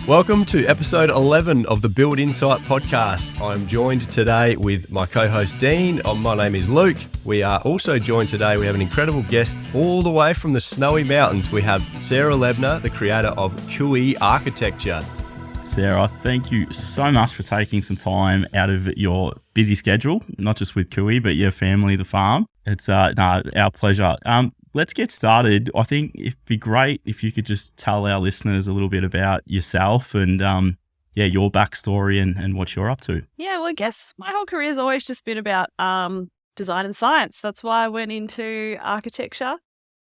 Welcome to episode 11 of the Build Insite podcast. I'm joined today with my co-host Dean. My name is Luke. We are also joined today, we have an incredible guest all the way from the snowy mountains. We have Sarah Lebner, the creator of Cooee Architecture. Sarah, thank you so much for taking some time out of your busy schedule, not just with Cooee, but your family, the farm. It's our pleasure. Let's get started. I think it'd be great if you could just tell our listeners a little bit about yourself and your backstory and what you're up to. Yeah, well, I guess my whole career has always just been about design and science. That's why I went into architecture.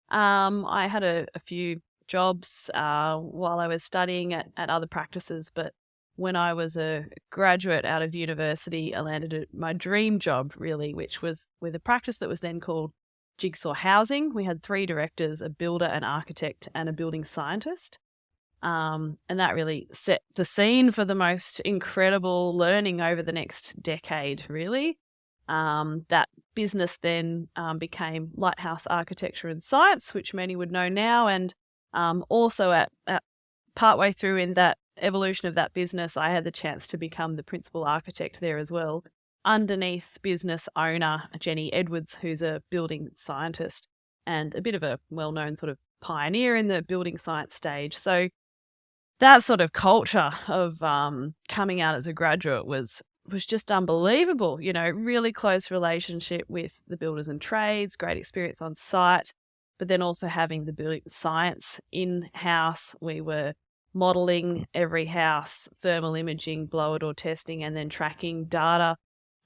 I had a few jobs while I was studying at other practices, but when I was a graduate out of university, I landed at my dream job, really, which was with a practice that was then called Jigsaw Housing. We had 3 directors, a builder, an architect, and a building scientist. And that really set the scene for the most incredible learning over the next decade, really. That business then became Lighthouse Architecture and Science, which many would know now. And also at partway through in that evolution of that business, I had the chance to become the principal architect there as well, underneath business owner Jenny Edwards, who's a building scientist and a bit of a well-known sort of pioneer in the building science stage. So that sort of culture of coming out as a graduate was just unbelievable. You know, really close relationship with the builders and trades, great experience on site, but then also having the building science in-house. We were modelling every house, thermal imaging, blower door testing, and then tracking data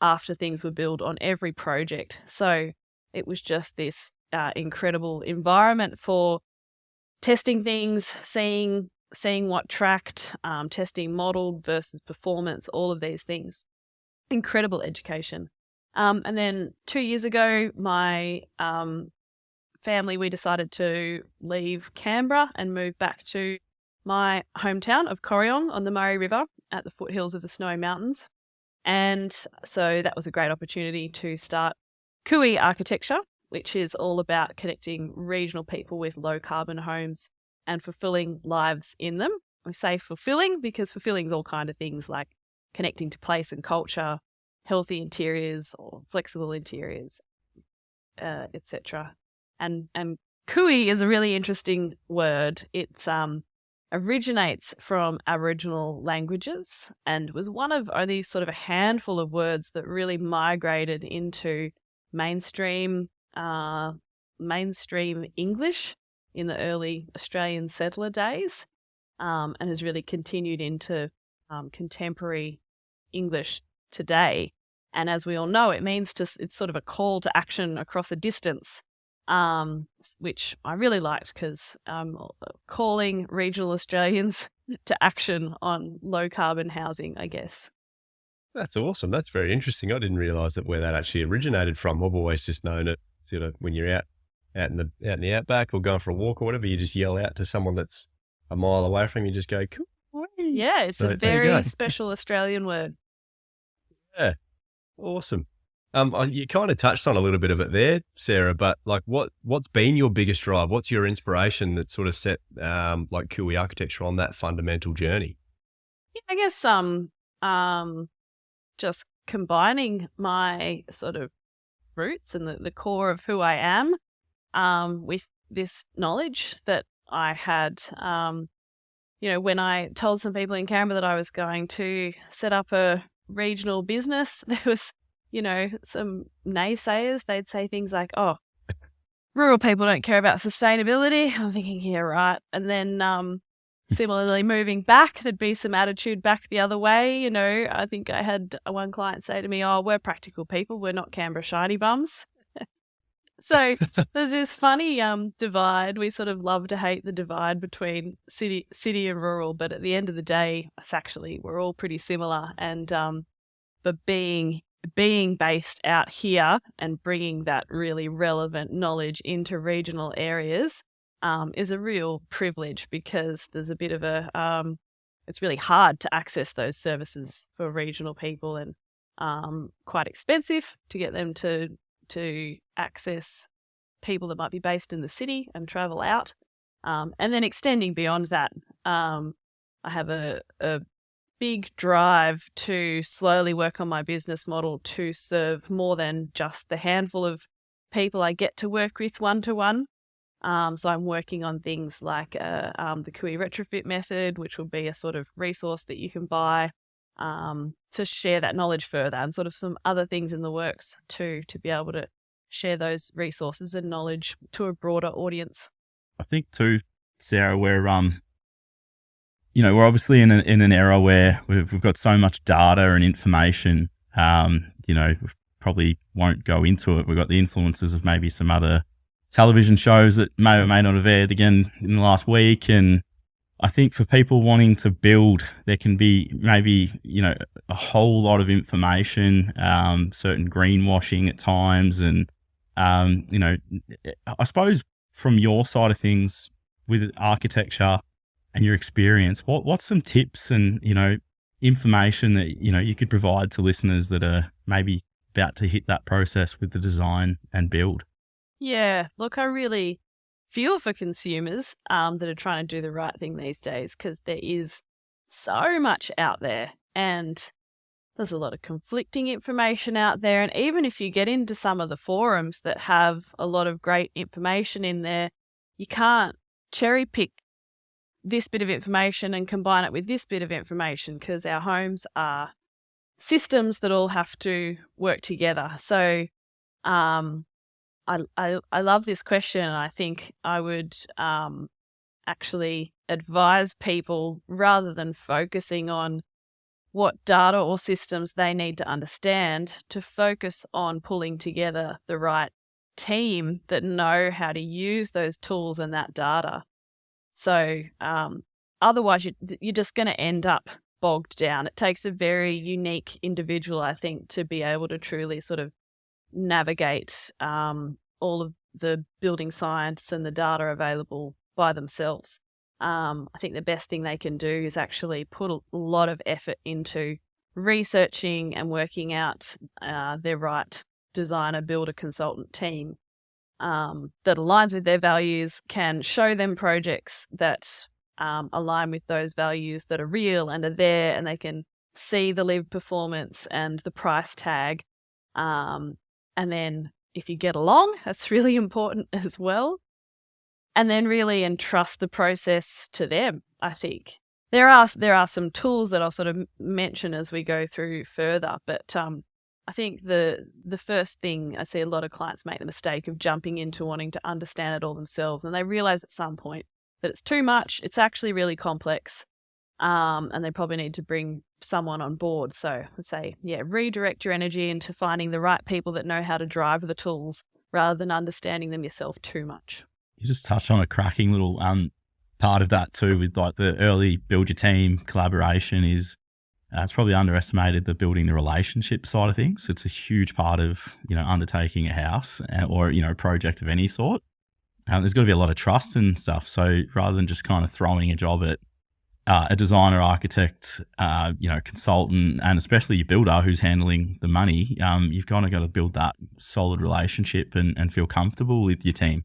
after things were built on every project. So it was just this incredible environment for testing things, seeing what tracked, testing modelled versus performance, all of these things. Incredible education. And then 2 years ago, my family, we decided to leave Canberra and move back to my hometown of Corryong on the Murray River at the foothills of the Snowy Mountains. And so that was a great opportunity to start Cooee Architecture, which is all about connecting regional people with low carbon homes and fulfilling lives in them. I say fulfilling because fulfilling is all kind of things like connecting to place and culture, healthy interiors or flexible interiors, etc. And Cooee is a really interesting word. It's originates from Aboriginal languages and was one of only sort of a handful of words that really migrated into mainstream English in the early Australian settler days, and has really continued into contemporary English today. And as we all know, it's sort of a call to action across a distance. Which I really liked because calling regional Australians to action on low carbon housing, I guess. That's awesome. That's very interesting. I didn't realise where that actually originated from. I've always just known it sort of when you're out in the outback or going for a walk or whatever, you just yell out to someone that's a mile away from you, just go, "Cool." Yeah, it's a very special Australian word. Yeah, awesome. You kind of touched on a little bit of it there, Sarah, but like what's been your biggest drive? What's your inspiration that sort of set like Cooee Architecture on that fundamental journey? Yeah, I guess just combining my sort of roots and the core of who I am with this knowledge that I had. When I told some people in Canberra that I was going to set up a regional business, there was some naysayers. They'd say things like, "Oh, rural people don't care about sustainability." I'm thinking, yeah, right. And then similarly, moving back, there'd be some attitude back the other way. I think I had one client say to me, "Oh, we're practical people. We're not Canberra shiny bums." So there's this funny divide. We sort of love to hate the divide between city and rural, but at the end of the day, we're all pretty similar. And but being based out here and bringing that really relevant knowledge into regional areas is a real privilege, because there's a bit of it's really hard to access those services for regional people, and quite expensive to get them to access people that might be based in the city and travel out. And then extending beyond that, I have a big drive to slowly work on my business model to serve more than just the handful of people I get to work with one-to-one. So I'm working on things like the Cooee retrofit method, which will be a sort of resource that you can buy to share that knowledge further, and sort of some other things in the works too, to be able to share those resources and knowledge to a broader audience. I think too, Sarah, we're we're obviously in an era where we've got so much data and information. We probably won't go into it. We've got the influences of maybe some other television shows that may or may not have aired again in the last week. And I think for people wanting to build, there can be maybe, a whole lot of information, certain greenwashing at times. And, I suppose from your side of things with architecture and your experience, what's some tips and, information that, you could provide to listeners that are maybe about to hit that process with the design and build? Yeah, look, I really feel for consumers that are trying to do the right thing these days, because there is so much out there and there's a lot of conflicting information out there. And even if you get into some of the forums that have a lot of great information in there, you can't cherry pick this bit of information and combine it with this bit of information, because our homes are systems that all have to work together. So I love this question, and I think I would actually advise people, rather than focusing on what data or systems they need to understand, to focus on pulling together the right team that know how to use those tools and that data. So otherwise you're just going to end up bogged down. It takes a very unique individual, I think, to be able to truly sort of navigate all of the building science and the data available by themselves. I think the best thing they can do is actually put a lot of effort into researching and working out their right designer, builder, consultant team that aligns with their values, can show them projects that align with those values, that are real and are there, and they can see the lived performance and the price tag. And then if you get along, that's really important as well. And then really entrust the process to them, I think. There are some tools that I'll sort of mention as we go through further, but I think the first thing, I see a lot of clients make the mistake of jumping into wanting to understand it all themselves, and they realize at some point that it's too much, it's actually really complex, and they probably need to bring someone on board. So let's say, redirect your energy into finding the right people that know how to drive the tools rather than understanding them yourself too much. You just touched on a cracking little part of that too, with like the early build your team collaboration is it's probably underestimated, the building the relationship side of things. It's a huge part of, undertaking a house or, a project of any sort. There's got to be a lot of trust and stuff. So rather than just kind of throwing a job at a designer, architect, consultant, and especially your builder who's handling the money, you've kind of got to build that solid relationship and feel comfortable with your team.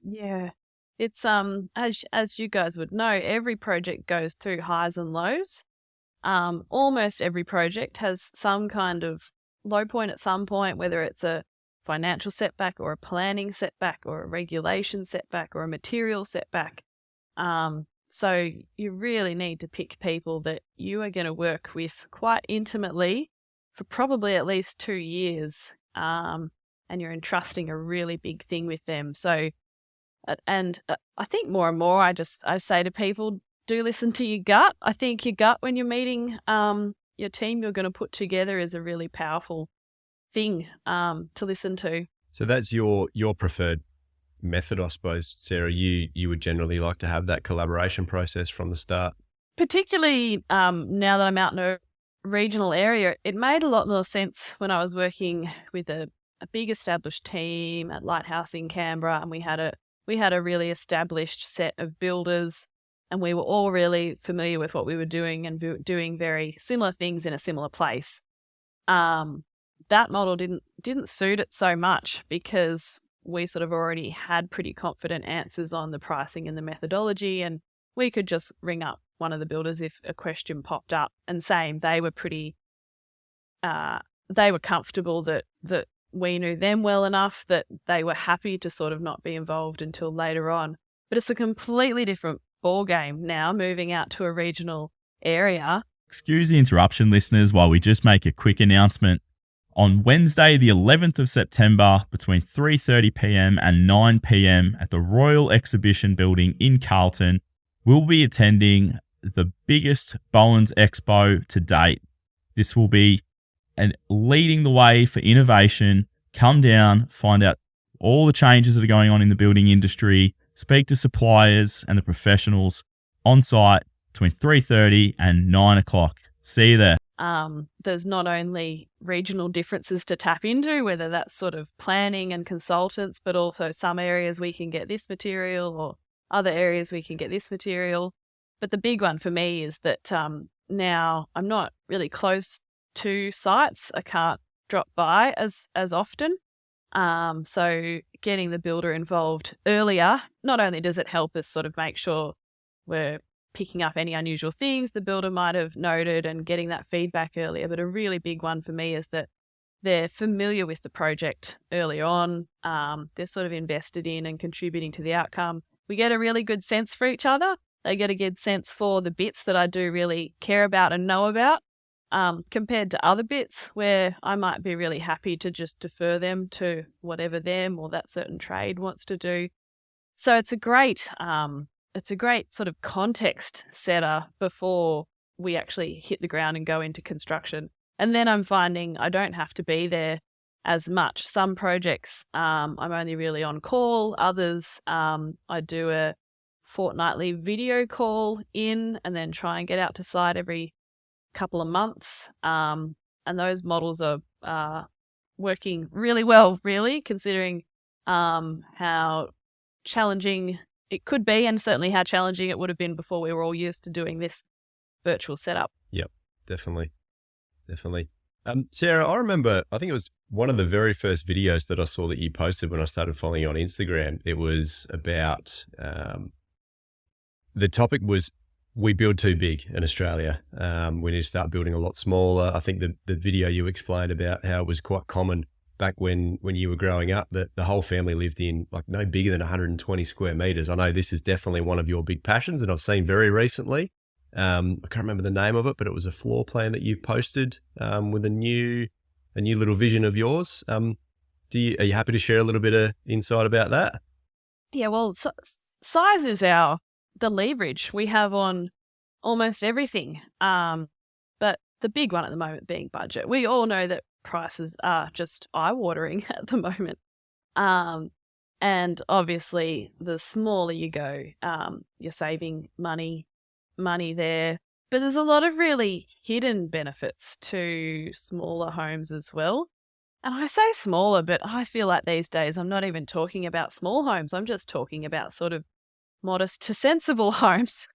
Yeah. It's as you guys would know, every project goes through highs and lows. Almost every project has some kind of low point at some point, whether it's a financial setback or a planning setback or a regulation setback or a material setback. So you really need to pick people that you are going to work with quite intimately for probably at least 2 years, and you're entrusting a really big thing with them. So I think more and more I say to people, do listen to your gut. I think your gut when you're meeting your team you're going to put together is a really powerful thing to listen to. So that's your preferred method, I suppose, Sarah. You would generally like to have that collaboration process from the start. Particularly now that I'm out in a regional area, it made a lot more sense when I was working with a big established team at Lighthouse in Canberra, and we had a really established set of builders, and we were all really familiar with what we were doing and doing very similar things in a similar place. That model didn't suit it so much, because we sort of already had pretty confident answers on the pricing and the methodology, and we could just ring up one of the builders if a question popped up, and same, they were pretty, they were comfortable that we knew them well enough that they were happy to sort of not be involved until later on. But it's a completely different ball game now, moving out to a regional area. Excuse the interruption, listeners, while we just make a quick announcement. On Wednesday, the 11th of September, between 3:30 p.m. and 9 p.m. at the Royal Exhibition Building in Carlton, we'll be attending the biggest Bowens Expo to date. This will be leading the way for innovation. Come down, find out all the changes that are going on in the building industry, speak to suppliers and the professionals on site between 3:30 and 9 o'clock. See you there. There's not only regional differences to tap into, whether that's sort of planning and consultants, but also some areas we can get this material or other areas we can get this material. But the big one for me is that now I'm not really close to sites. I can't drop by as often. So getting the builder involved earlier, not only does it help us sort of make sure we're picking up any unusual things the builder might have noted and getting that feedback earlier, but a really big one for me is that they're familiar with the project early on. They're sort of invested in and contributing to the outcome. We get a really good sense for each other. They get a good sense for the bits that I do really care about and know about, compared to other bits where I might be really happy to just defer them to whatever them or that certain trade wants to do. So it's a great sort of context setter before we actually hit the ground and go into construction. And then I'm finding I don't have to be there as much. Some projects I'm only really on call. Others I do a fortnightly video call in and then try and get out to site every couple of months. And those models are working really well, really, considering how challenging it could be and certainly how challenging it would have been before we were all used to doing this virtual setup. Yep, definitely. Sarah, I remember, I think it was one of the very first videos that I saw that you posted when I started following you on Instagram. It was about, the topic was, we build too big in Australia. We need to start building a lot smaller. I think the video you explained about how it was quite common back when you were growing up, that the whole family lived in like no bigger than 120 square meters. I know this is definitely one of your big passions, and I've seen very recently, I can't remember the name of it, but it was a floor plan that you've posted with a new little vision of yours. Are you happy to share a little bit of insight about that? Yeah, well, size is the leverage we have on almost everything. But the big one at the moment being budget. We all know that prices are just eye-watering at the moment. And obviously the smaller you go, you're saving money there. But there's a lot of really hidden benefits to smaller homes as well. And I say smaller, but I feel like these days I'm not even talking about small homes. I'm just talking about sort of modest to sensible homes,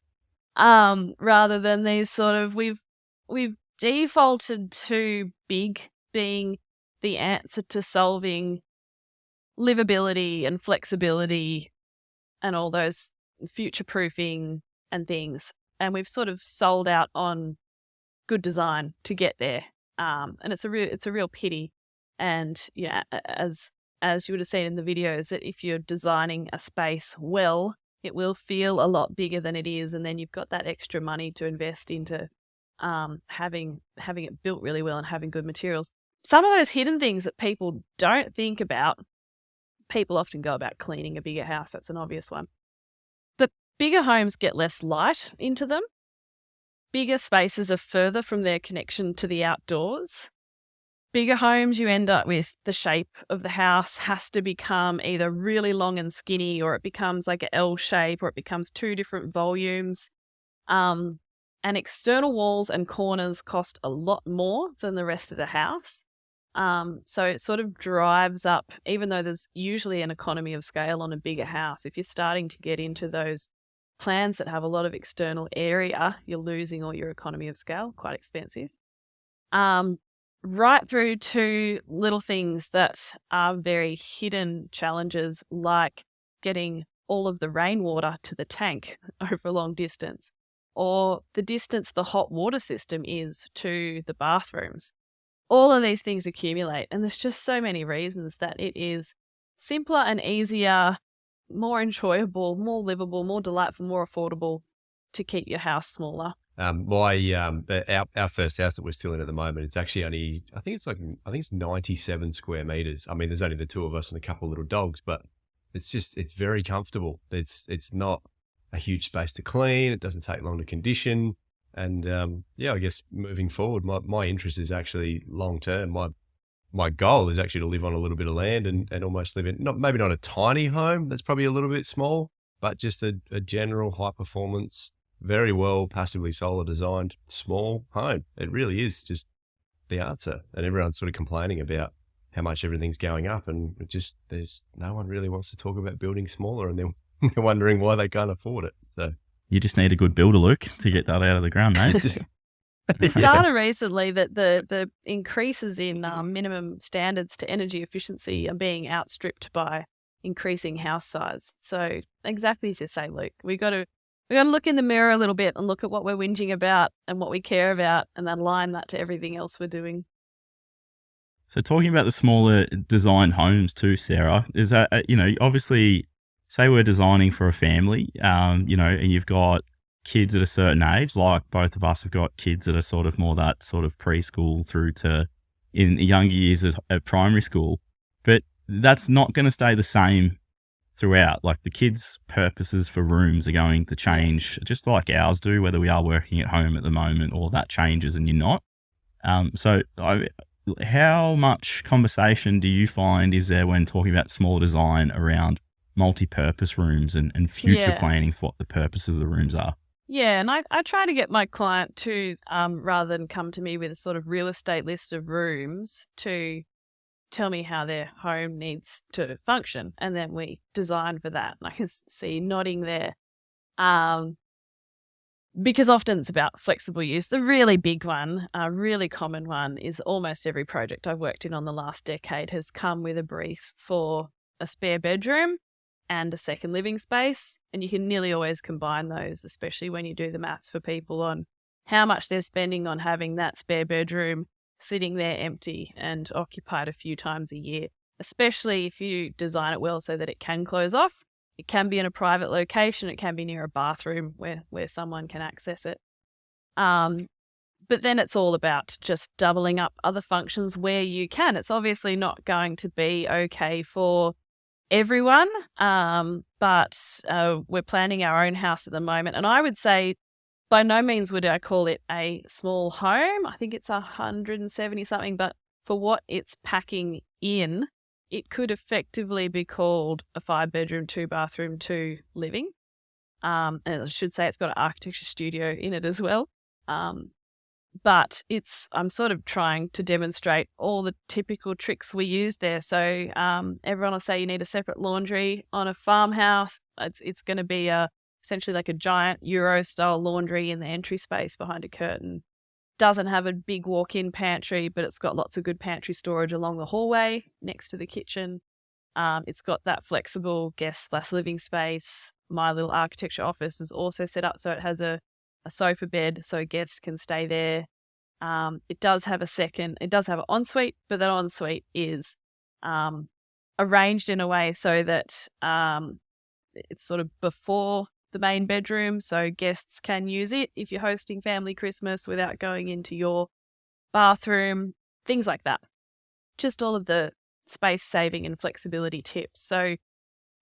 rather than these sort of, we've defaulted to big being the answer to solving livability and flexibility and all those future-proofing and things. And we've sort of sold out on good design to get there. And it's a real pity. And yeah, as you would have seen in the videos, that if you're designing a space well, it will feel a lot bigger than it is. And then you've got that extra money to invest into having it built really well and having good materials. Some of those hidden things that people don't think about, people often go about cleaning a bigger house. That's an obvious one. But bigger homes get less light into them. Bigger spaces are further from their connection to the outdoors. Bigger homes, you end up with the shape of the house has to become either really long and skinny, or it becomes like an L shape, or it becomes two different volumes. And external walls and corners cost a lot more than the rest of the house. So it sort of drives up, even though there's usually an economy of scale on a bigger house, if you're starting to get into those plans that have a lot of external area, you're losing all your economy of scale, quite expensive. Right through to little things that are very hidden challenges, like getting all of the rainwater to the tank over a long distance, or the distance the hot water system is to the bathrooms. All of these things accumulate, and there's just so many reasons that it is simpler and easier, more enjoyable, more livable, more delightful, more affordable to keep your house smaller. Our first house that we're still in at the moment, it's actually only, I think it's 97 square meters. I mean, there's only the two of us and a couple of little dogs, but it's very comfortable. It's not a huge space to clean. It doesn't take long to condition. And I guess moving forward, my interest is actually long term. My goal is actually to live on a little bit of land and almost live in, maybe not a tiny home that's probably a little bit small, but just a general high performance, very well passively solar designed small home. It really is just the answer. And everyone's sort of complaining about how much everything's going up, and there's no one really wants to talk about building smaller, and they're wondering why they can't afford it. So you just need a good builder, Luke, to get that out of the ground, mate. There's data recently that the increases in minimum standards to energy efficiency are being outstripped by increasing house size. So exactly as you say, Luke, we got to look in the mirror a little bit and look at what we're whinging about and what we care about, and then align that to everything else we're doing. So talking about the smaller design homes too, Sarah, is that, obviously, say we're designing for a family, and you've got kids at a certain age, like both of us have got kids that are sort of more that sort of preschool through to in younger years at primary school. But that's not going to stay the same throughout. Like the kids' purposes for rooms are going to change just like ours do, whether we are working at home at the moment or that changes and you're not. How much conversation do you find is there when talking about smaller design around multi-purpose rooms and future planning for what the purposes of the rooms are? Yeah, and I try to get my client to, rather than come to me with a sort of real estate list of rooms, to tell me how their home needs to function, and then we design for that. And I can see you nodding there. Because often it's about flexible use. The really big one, a really common one, is almost every project I've worked in the last decade has come with a brief for a spare bedroom and a second living space. And you can nearly always combine those, especially when you do the maths for people on how much they're spending on having that spare bedroom sitting there empty and occupied a few times a year, especially if you design it well so that it can close off. It can be in a private location. It can be near a bathroom where someone can access it. But then it's all about just doubling up other functions where you can. It's obviously not going to be okay for everyone, but we're planning our own house at the moment. And I would say by no means would I call it a small home. I think it's 170 something, but for what it's packing in, it could effectively be called a 5-bedroom, 2-bathroom, 2 living. And I should say it's got an architecture studio in it as well. But I'm sort of trying to demonstrate all the typical tricks we use there. So everyone will say you need a separate laundry on a farmhouse. It's going to be essentially like a giant Euro-style laundry in the entry space behind a curtain. Doesn't have a big walk-in pantry, but it's got lots of good pantry storage along the hallway next to the kitchen. It's got that flexible guest/living space. My little architecture office is also set up so it has a sofa bed so guests can stay there. It does have an ensuite, but that ensuite is arranged in a way so that it's sort of before the main bedroom, so guests can use it if you're hosting family Christmas without going into your bathroom, things like that. Just all of the space saving and flexibility tips. So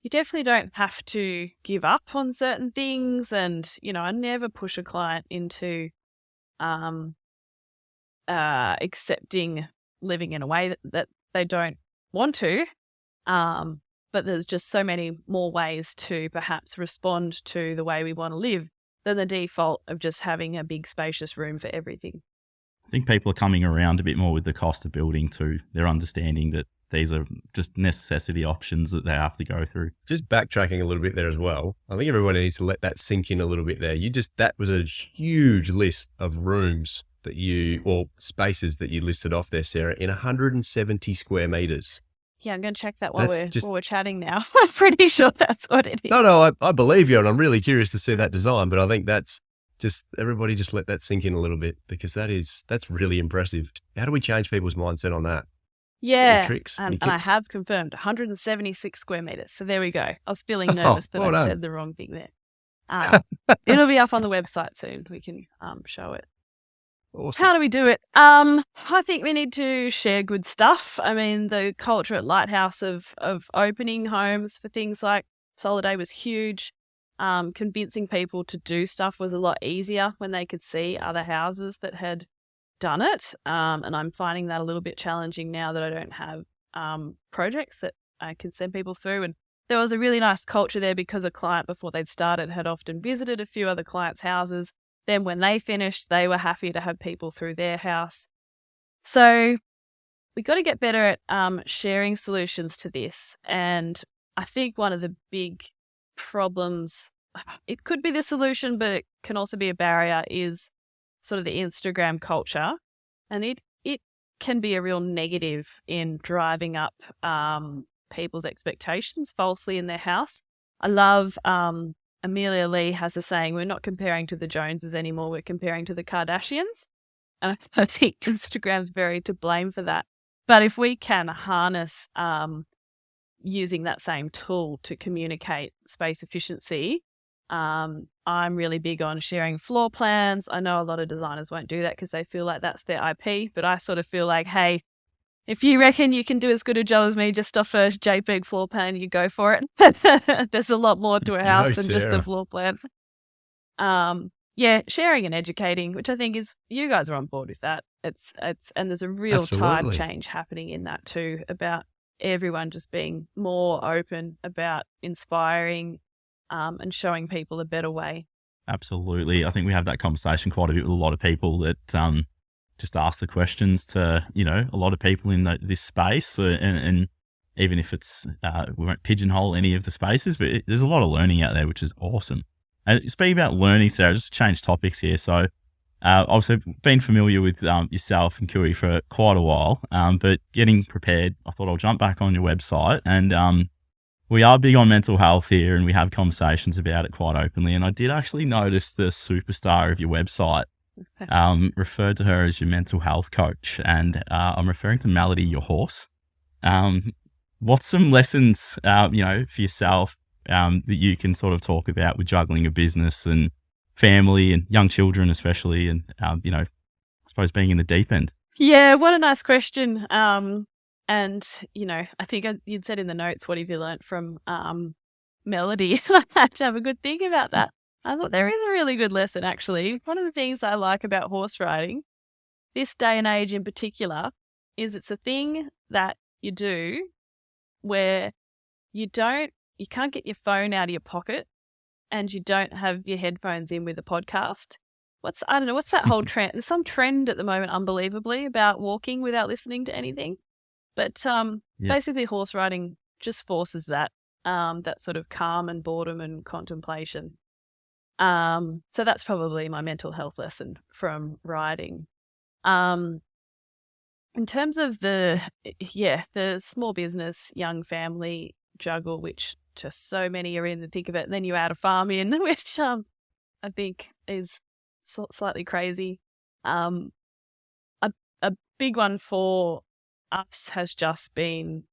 you definitely don't have to give up on certain things. And, I never push a client into accepting living in a way that they don't want to. But there's just so many more ways to perhaps respond to the way we want to live than the default of just having a big spacious room for everything. I think people are coming around a bit more with the cost of building too. They're understanding that these are just necessity options that they have to go through. Just backtracking a little bit there as well. I think everybody needs to let that sink in a little bit there. That was a huge list of rooms or spaces that you listed off there, Sarah, in 170 square meters. Yeah, I'm going to check that while we're chatting now. I'm pretty sure that's what it is. No, I believe you, and I'm really curious to see that design. But I think that's Just everybody just let that sink in a little bit, because that's really impressive. How do we change people's mindset on that? Any Yeah, tricks? Any and I tips? have confirmed 176 square meters. So there we go. I was feeling nervous that well I'd done. said the wrong thing there. It'll be up on the website soon. We can show it. Awesome. How do we do it? I think we need to share good stuff. I mean, the culture at Lighthouse of opening homes for things like Solar Day was huge. Convincing people to do stuff was a lot easier when they could see other houses that had done it. And I'm finding that a little bit challenging now that I don't have projects that I can send people through. And there was a really nice culture there because a client before they'd started had often visited a few other clients' houses. Then when they finished, they were happy to have people through their house. So we got to get better at sharing solutions to this. And I think one of the big problems, it could be the solution, but it can also be a barrier, is sort of the Instagram culture. And it can be a real negative in driving up people's expectations falsely in their house. I love Amelia Lee has a saying, we're not comparing to the Joneses anymore, we're comparing to the Kardashians. And I think Instagram's very to blame for that. But if we can harness using that same tool to communicate space efficiency, I'm really big on sharing floor plans. I know a lot of designers won't do that because they feel like that's their IP, but I sort of feel like, hey, if you reckon you can do as good a job as me just off a JPEG floor plan, you go for it. There's a lot more to a house than just a floor plan. Yeah, sharing and educating, which I think is, you guys are on board with that. It's and there's a real tide change happening in that too, about everyone just being more open about inspiring and showing people a better way. Absolutely. I think we have that conversation quite a bit with a lot of people that just ask the questions to, a lot of people in this space. And even if it's, we won't pigeonhole any of the spaces, but there's a lot of learning out there, which is awesome. And speaking about learning, Sarah, just to change topics here. So obviously been familiar with yourself and Cooee for quite a while, but getting prepared, I thought I'll jump back on your website. And we are big on mental health here, and we have conversations about it quite openly. And I did actually notice the superstar of your website referred to her as your mental health coach. And I'm referring to Melody, your horse. What's some lessons, for yourself that you can sort of talk about with juggling a business and family and young children especially, and, I suppose being in the deep end? Yeah, what a nice question. And, I think you'd said in the notes, what have you learnt from Melody? I had to have a good think about that. I thought there is a really good lesson, actually. One of the things I like about horse riding, this day and age in particular, is it's a thing that you do where you can't get your phone out of your pocket and you don't have your headphones in with a podcast. What's that whole trend? There's some trend at the moment, unbelievably, about walking without listening to anything. But basically horse riding just forces that sort of calm and boredom and contemplation. So that's probably my mental health lesson from riding. In terms of the small business, young family juggle, which just so many are in the thick of it, and then you add a farm in, which I think is slightly crazy. A big one for us has just been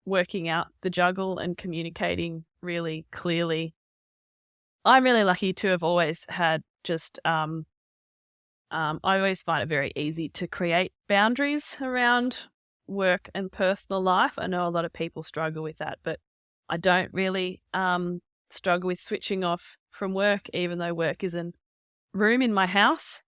working out the juggle and communicating really clearly. I'm really lucky to have always had just I always find it very easy to create boundaries around work and personal life. I know a lot of people struggle with that, but I don't really struggle with switching off from work, even though work is a room in my house.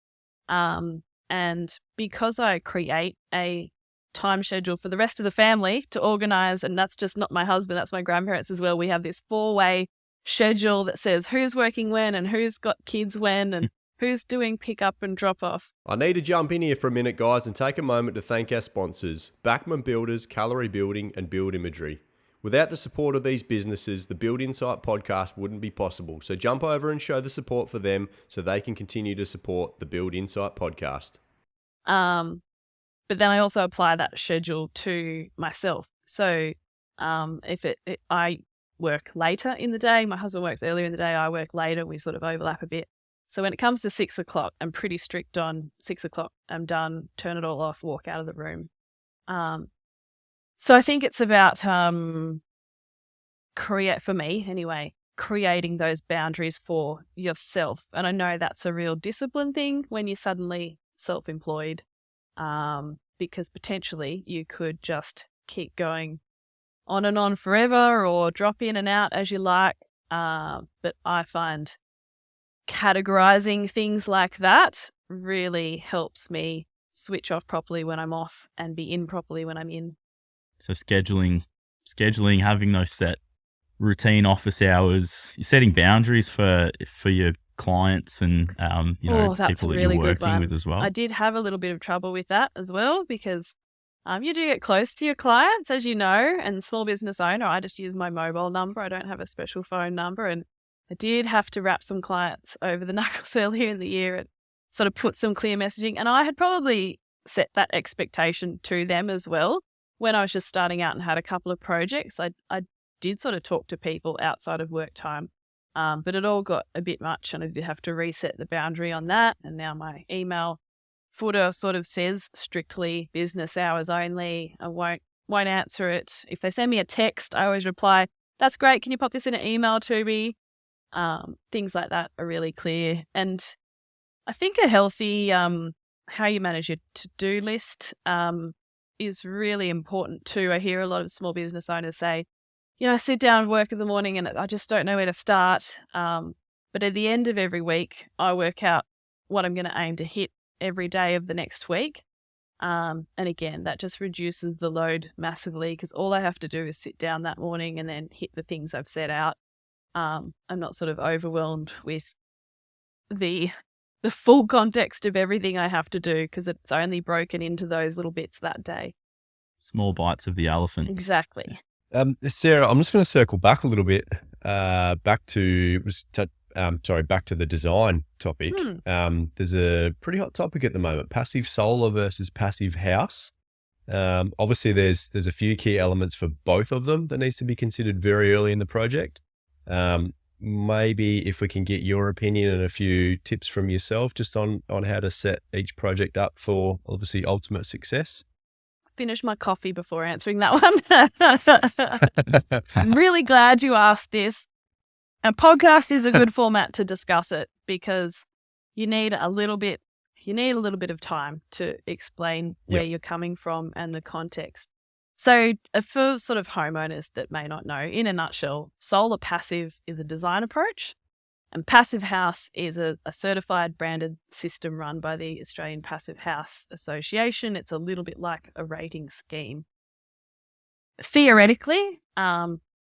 And because I create a time schedule for the rest of the family to organize, and that's just not my husband, that's my grandparents as well. We have this 4-way schedule that says who's working when and who's got kids when and who's doing pick up and drop off. I need to jump in here for a minute, guys, and take a moment to thank our sponsors, Backman Builders, Calorie Building and Build Imagery. Without the support of these businesses, the Build Insite podcast wouldn't be possible. So jump over and show the support for them so they can continue to support the Build Insite podcast. But then I also apply that schedule to myself. So if I work later in the day, my husband works earlier in the day, I work later, we sort of overlap a bit. So when it comes to 6 o'clock, I'm pretty strict on 6 o'clock. I'm done, turn it all off, walk out of the room. So I think it's about for me anyway, creating those boundaries for yourself. And I know that's a real discipline thing when you're suddenly self-employed, because potentially you could just keep going on and on forever or drop in and out as you like. But I find categorizing things like that really helps me switch off properly when I'm off and be in properly when I'm in. So scheduling, having those set routine office hours, you're setting boundaries for your clients and That's people a that really you're good working one. with as well. I did have a little bit of trouble with that as well because you do get close to your clients, as you know, and small business owner, I just use my mobile number. I don't have a special phone number, and I did have to wrap some clients over the knuckles earlier in the year and sort of put some clear messaging. And I had probably set that expectation to them as well. When I was just starting out and had a couple of projects, I did sort of talk to people outside of work time, but it all got a bit much and I did have to reset the boundary on that. And now my email footer sort of says strictly business hours only. I won't answer it. If they send me a text, I always reply, "That's great. Can you pop this in an email to me?" Things like that are really clear. And I think a healthy how you manage your to-do list is really important too. I hear a lot of small business owners say, I sit down, work in the morning, and I just don't know where to start. But at the end of every week, I work out what I'm going to aim to hit every day of the next week. And again, that just reduces the load massively because all I have to do is sit down that morning and then hit the things I've set out. I'm not sort of overwhelmed with the full context of everything I have to do because it's only broken into those little bits that day. Small bites of the elephant. Exactly. Sarah, I'm just going to circle back a little bit, back to the design topic. There's a pretty hot topic at the moment: passive solar versus passive house. Obviously, there's a few key elements for both of them that needs to be considered very early in the project. Maybe if we can get your opinion and a few tips from yourself just on how to set each project up for obviously ultimate success. Finish my coffee before answering that one. I'm really glad you asked this. A podcast is a good format to discuss it because you need a little bit of time to explain where you're coming from and the context. So for sort of homeowners that may not know, in a nutshell, solar passive is a design approach and passive house is a certified branded system run by the Australian Passive House Association. It's a little bit like a rating scheme. Theoretically,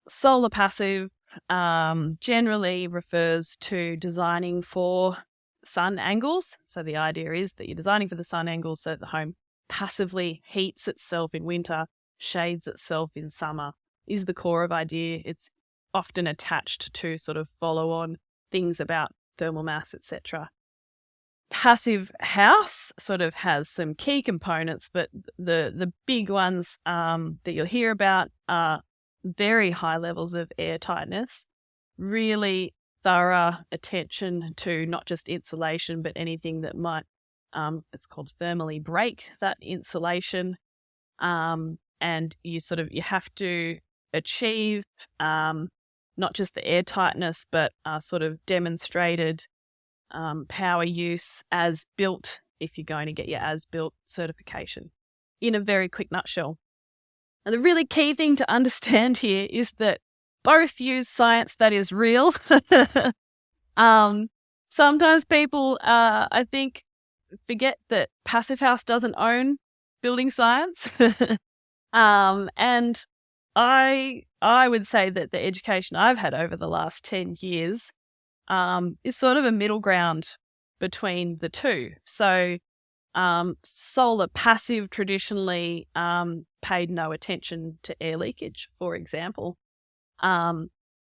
solar passive generally refers to designing for sun angles. So the idea is that you're designing for the sun angles so that the home passively heats itself in winter, shades itself in summer, is the core of idea. It's often attached to sort of follow-on things about thermal mass, etc. Passive house sort of has some key components, but the big ones that you'll hear about are very high levels of air tightness, really thorough attention to not just insulation, but anything that might, it's called thermally break that insulation. And you have to achieve not just the air tightness, but sort of demonstrated power use as built if you're going to get your as built certification in a very quick nutshell. And the really key thing to understand here is that both use science that is real. Sometimes people, I think, forget that Passive House doesn't own building science. And I would say that the education I've had over the last 10 years is sort of a middle ground between the two. So solar passive traditionally paid no attention to air leakage, for example.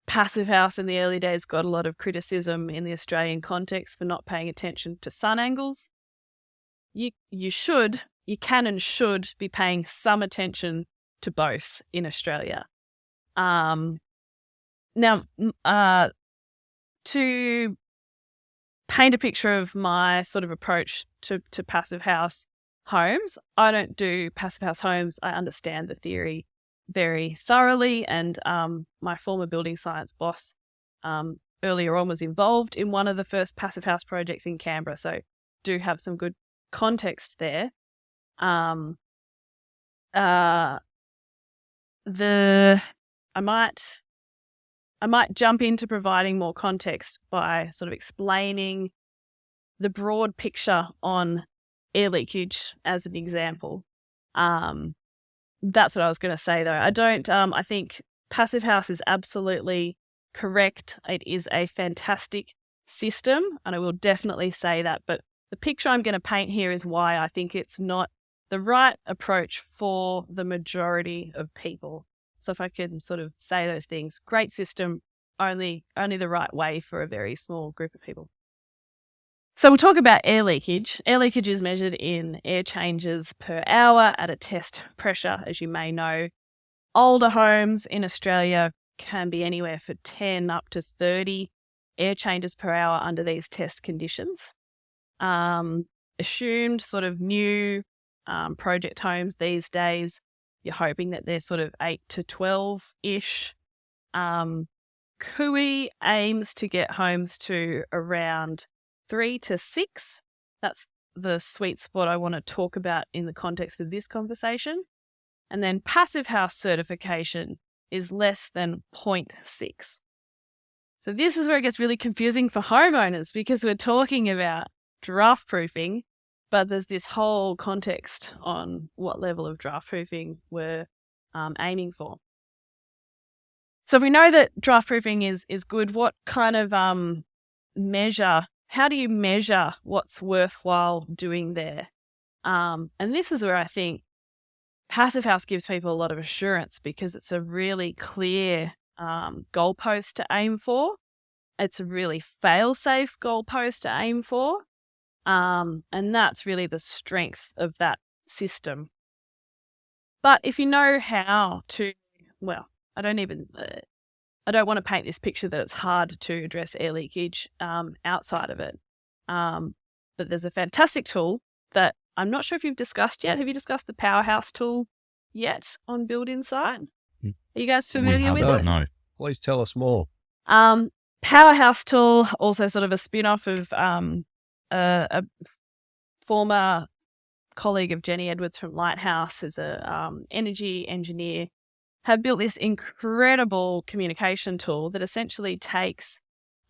Passive House in the early days got a lot of criticism in the Australian context for not paying attention to sun angles. You can and should be paying some attention to both in Australia. Now, to paint a picture of my sort of approach to passive house homes. I don't do passive house homes. I understand the theory very thoroughly, and my former building science boss earlier on was involved in one of the first passive house projects in Canberra, so do have some good context there. I might jump into providing more context by sort of explaining the broad picture on air leakage as an example. That's what I was going to say, though. I think passive house is absolutely correct. It is a fantastic system, and I will definitely say that. But the picture I'm going to paint here is why I think it's not the right approach for the majority of people. So if I can sort of say those things, great system, only the right way for a very small group of people. So we'll talk about air leakage. Air leakage is measured in air changes per hour at a test pressure, as you may know. Older homes in Australia can be anywhere from 10 up to 30 air changes per hour under these test conditions. Assumed sort of new project homes these days, you're hoping that they're sort of 8 to 12-ish. Cooee aims to get homes to around 3 to 6. That's the sweet spot I want to talk about in the context of this conversation. And then passive house certification is less than 0.6. So this is where it gets really confusing for homeowners, because we're talking about draft proofing, but there's this whole context on what level of draft proofing we're aiming for. So if we know that draft proofing is good, what kind of how do you measure what's worthwhile doing there? And this is where I think passive house gives people a lot of assurance, because it's a really clear goalpost to aim for. It's a really fail-safe goalpost to aim for. And that's really the strength of that system. But if you know how to, well, I don't want to paint this picture that it's hard to address air leakage outside of it. But there's a fantastic tool that I'm not sure if you've discussed yet. Have you discussed the Powerhouse tool yet on Build Insite? Are you guys familiar with it? No. Please tell us more. Powerhouse tool, also sort of a spin-off of a former colleague of Jenny Edwards from Lighthouse, is a energy engineer, have built this incredible communication tool that essentially takes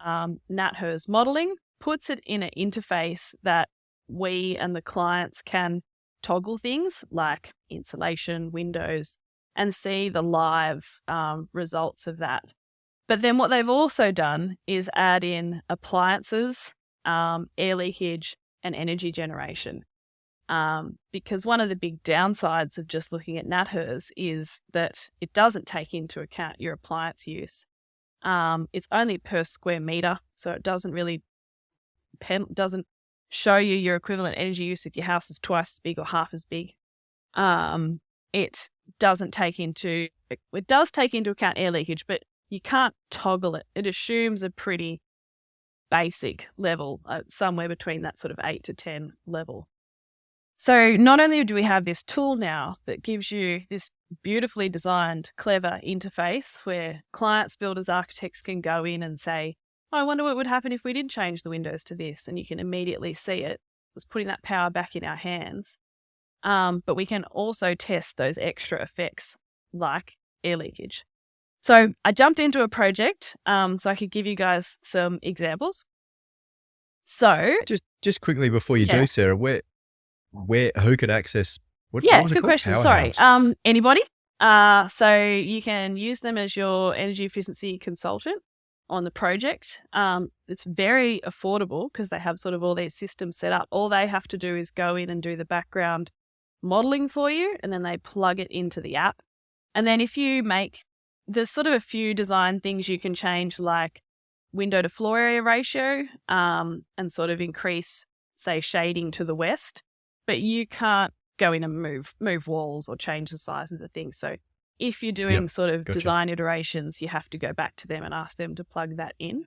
NatHERS modeling, puts it in an interface that we and the clients can toggle things like insulation, windows, and see the live results of that. But then what they've also done is add in appliances, air leakage, and energy generation. Because one of the big downsides of just looking at NatHERS is that it doesn't take into account your appliance use. It's only per square meter, so it doesn't really doesn't show you your equivalent energy use if your house is twice as big or half as big. It does take into account air leakage, but you can't toggle it. It assumes a pretty basic level, somewhere between that sort of 8 to 10 level. So not only do we have this tool now that gives you this beautifully designed, clever interface where clients, builders, architects can go in and say, oh, I wonder what would happen if we did change the windows to this, and you can immediately see it. It's putting that power back in our hands. But we can also test those extra effects like air leakage. So I jumped into a project so I could give you guys some examples. So just quickly before you do, Sarah, who can access? What good was it called? question. Powerhouse. Sorry, anybody. So you can use them as your energy efficiency consultant on the project. It's very affordable because they have sort of all these systems set up. All they have to do is go in and do the background modeling for you, and then they plug it into the app. And then if you there's sort of a few design things you can change, like window to floor area ratio, and sort of increase, say, shading to the west, but you can't go in and move walls or change the sizes of things. So if you're doing sort of design iterations, you have to go back to them and ask them to plug that in.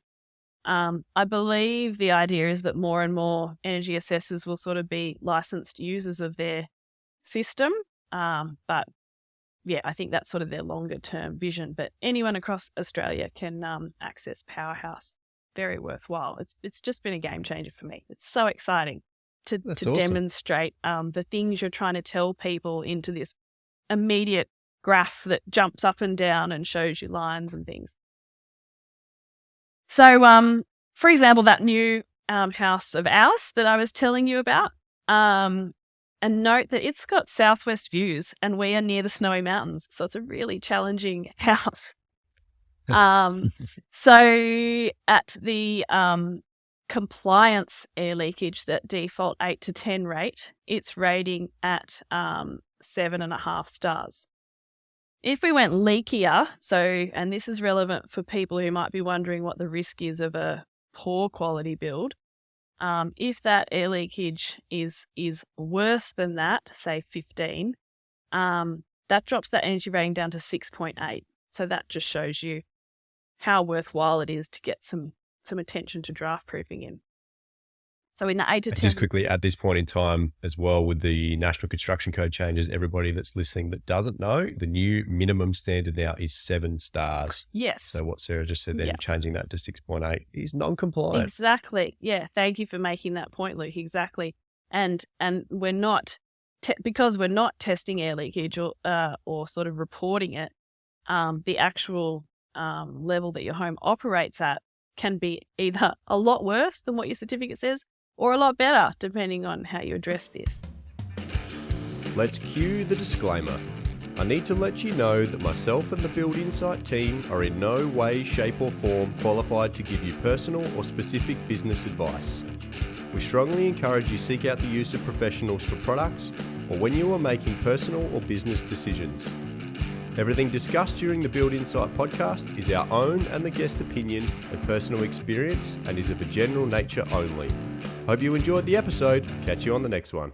I believe the idea is that more and more energy assessors will sort of be licensed users of their system. But yeah, I think that's sort of their longer term vision. But anyone across Australia can access Powerhouse. Very worthwhile. It's just been a game changer for me. It's so exciting to That's awesome. demonstrate the things you're trying to tell people into this immediate graph that jumps up and down and shows you lines and things. So, for example, that new house of ours that I was telling you about, and note that it's got southwest views and we are near the Snowy Mountains. So it's a really challenging house. So at the compliance air leakage, that default 8 to 10 rate, it's rating at 7.5 stars. If we went leakier, and this is relevant for people who might be wondering what the risk is of a poor quality build, if that air leakage is worse than that, say 15, that drops that energy rating down to 6.8. So that just shows you how worthwhile it is to get some attention to draft proofing in. So in the 8 to 10... Just quickly, at this point in time as well, with the National Construction Code changes, everybody that's listening that doesn't know, the new minimum standard now is 7 stars. Yes. So what Sarah just said then, changing that to 6.8 is non-compliant. Exactly. Yeah. Thank you for making that point, Luke. Exactly. And we're not, because we're not testing air leakage or sort of reporting it, the actual level that your home operates at can be either a lot worse than what your certificate says or a lot better, depending on how you address this. Let's cue the disclaimer. I need to let you know that myself and the Build Insite team are in no way, shape or form qualified to give you personal or specific business advice. We strongly encourage you seek out the use of professionals for products or when you are making personal or business decisions. Everything discussed during the Build Insite podcast is our own and the guest opinion and personal experience and is of a general nature only. Hope you enjoyed the episode. Catch you on the next one.